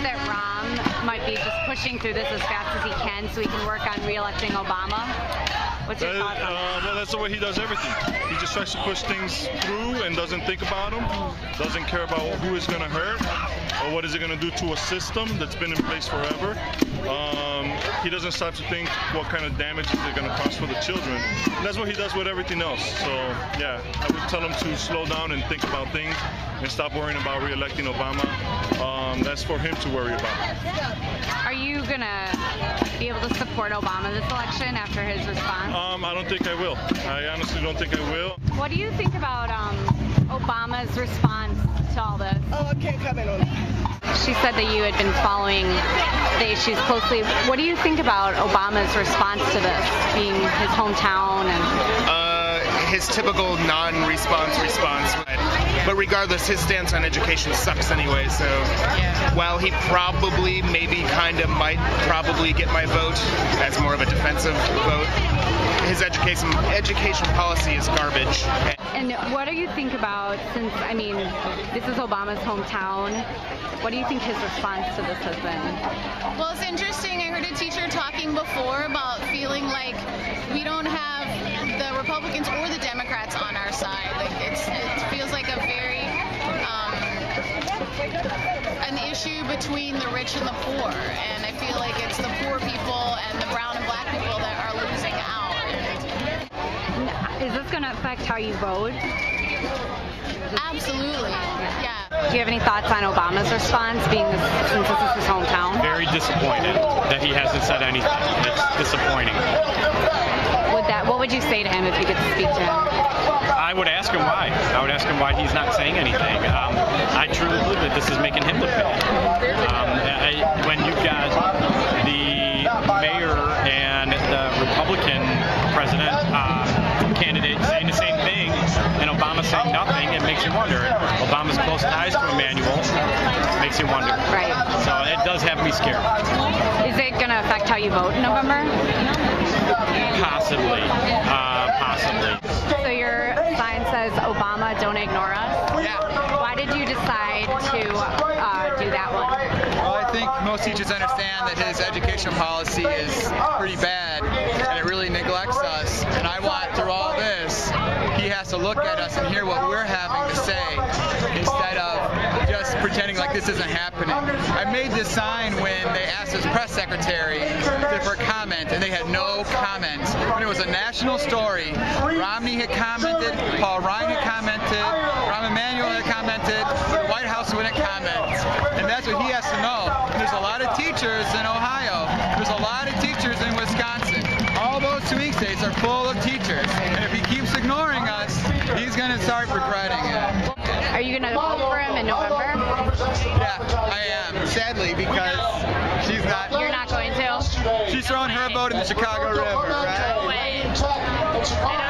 that Rahm might be just pushing through this as fast as he can so he can work on re-electing Obama? What's your thoughts on that? Well, that's the way he does everything. He just tries to push things through and doesn't think about them, doesn't care about who is going to hurt or what is it going to do to a system that's been in place forever. He doesn't stop to think what kind of damage is it going to cause for the children. And that's what he does with everything else. So, yeah, I would tell him to slow down and think about things and stop worrying about re-electing Obama. That's for him to worry about. Are you going to be able to support Obama this election after his response? I don't think I will. I honestly don't think I will. What do you think about Obama's response to all this? Oh, I can't comment on that. She said that you had been following the issues closely. What do you think about Obama's response to this, being his hometown and... His typical non-response response. But regardless, his stance on education sucks anyway, so while he probably might get my vote as more of a defensive vote, his education policy is garbage. And what do you think about, since, I mean, this is Obama's hometown, what do you think his response to this has been? Well, it's interesting. I heard a teacher talking before about feeling like we don't have the Republicans or the Democrats on our side. Like it feels like a very an issue between the rich and the poor, and I feel like it's the poor people and the brown and black people that are losing out. Is this going to affect how you vote? Absolutely, yeah. Do you have any thoughts on Obama's response, since this is his hometown? Very disappointed that he hasn't said anything. It's disappointing. What would you say to him if you could speak to him? I would ask him why. I would ask him why he's not saying anything. I truly believe that this is making him look bad. When you've got the mayor and the Republican president candidate saying the same thing, and Obama saying nothing, it makes you wonder. Obama's close ties to Emmanuel makes you wonder. Right. So it does have me scared. Is it going to affect how you vote in November? Possibly. Possibly. So your sign says, Obama, don't ignore us? Yeah. Why did you decide to do that one? Well, I think most teachers understand that his education policy is pretty bad and it really neglects us. And I want, through all this, he has to look at us and hear what we're having to say instead of just pretending like this isn't happening. I made this sign when they asked his press secretary for a comment, and they had no comment. And it was a national story. Romney had commented, Paul Ryan had commented, Rahm Emanuel had commented, but the White House wouldn't comment. And that's what he has to know. And there's a lot of teachers in Ohio. There's a lot of teachers in Wisconsin. All those swing states are full of teachers. And if he keeps ignoring us, he's going to start regretting it. Are you going to vote for him in November? Yeah, I am. Sadly, because she's not. You're not going to? She's throwing her vote in the Chicago River, right? I don't